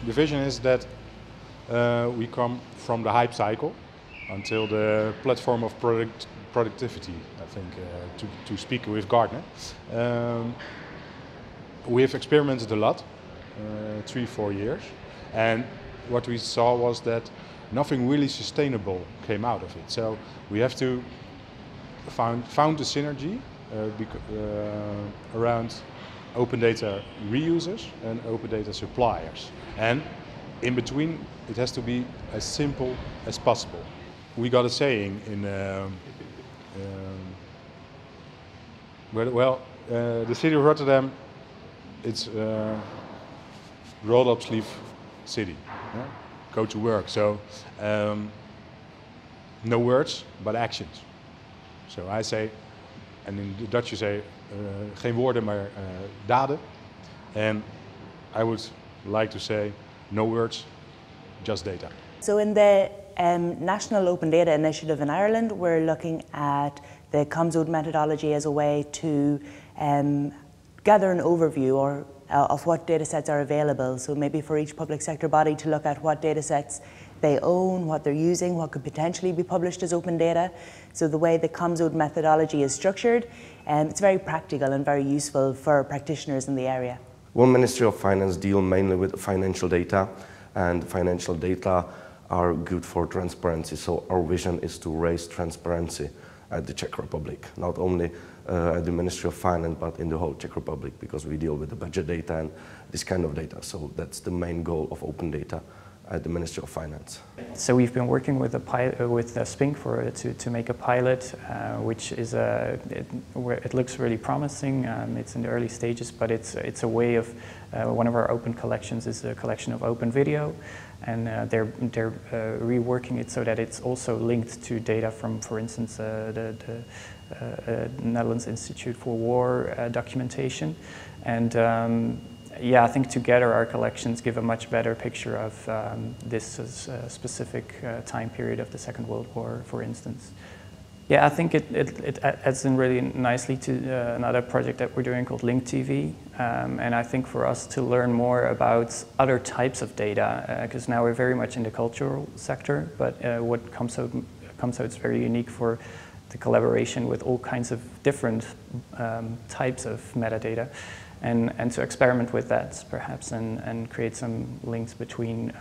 The vision is that we come from the hype cycle until the platform of productivity, I think, to speak with Gartner. We have experimented a lot, 3-4 years, and what we saw was that nothing really sustainable came out of it. So we have to found the synergy around open data reusers and open data suppliers. And in between, it has to be as simple as possible. We got a saying in, the city of Rotterdam, it's rolled up sleeve city. Yeah? Go to work. So no words, but actions. So I say, and in the Dutch you say, geen woorden, maar daden. And I would like to say, no words, just data. So in the National Open Data Initiative in Ireland, we're looking at the COMSODE methodology as a way to gather an overview of what data sets are available. So maybe for each public sector body to look at what data sets they own, what they're using, what could potentially be published as open data. So the way the COMSODE methodology is structured, it's very practical and very useful for practitioners in the area. One Ministry of Finance deals mainly with financial data, and financial data are good for transparency. So our vision is to raise transparency at the Czech Republic, not only at the Ministry of Finance, but in the whole Czech Republic, because we deal with the budget data and this kind of data. So that's the main goal of open data at the Ministry of Finance. So we've been working with Spink to make a pilot, which is where it looks really promising. It's in the early stages, but it's a way of one of our open collections is a collection of open video, and they're reworking it so that it's also linked to data from, for instance, the Netherlands Institute for War documentation, and. Yeah, I think together our collections give a much better picture of this specific time period of the Second World War, for instance. Yeah, I think it adds in really nicely to another project that we're doing called Link TV, and I think for us to learn more about other types of data, because now we're very much in the cultural sector, but what COMSODE is very unique for the collaboration with all kinds of different types of metadata. And to experiment with that, perhaps, and create some links between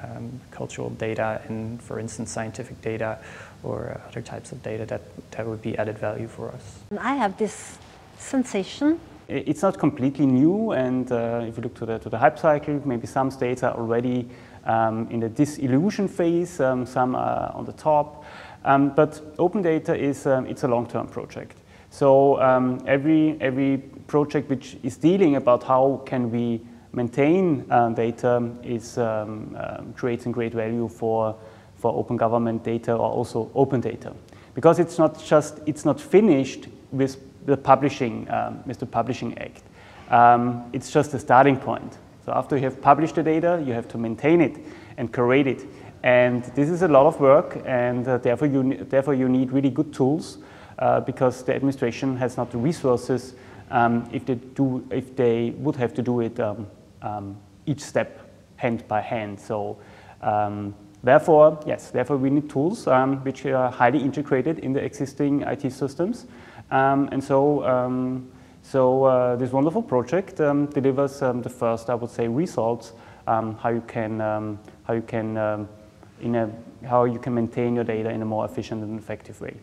cultural data and, for instance, scientific data or other types of data that would be added value for us. I have this sensation. It's not completely new, and if you look to the hype cycle, maybe some states are already in the disillusion phase, some are on the top. But open data is it's a long-term project. So every project which is dealing about how can we maintain data is creating great value for open government data or also open data, because it's not finished with the publishing act. It's just a starting point. So after you have published the data, you have to maintain it and curate it, and this is a lot of work, and therefore you need really good tools. Because the administration has not the resources if they would have to do it each step hand by hand. So therefore we need tools which are highly integrated in the existing IT systems, and so this wonderful project delivers the first, I would say, results how you can maintain your data in a more efficient and effective way.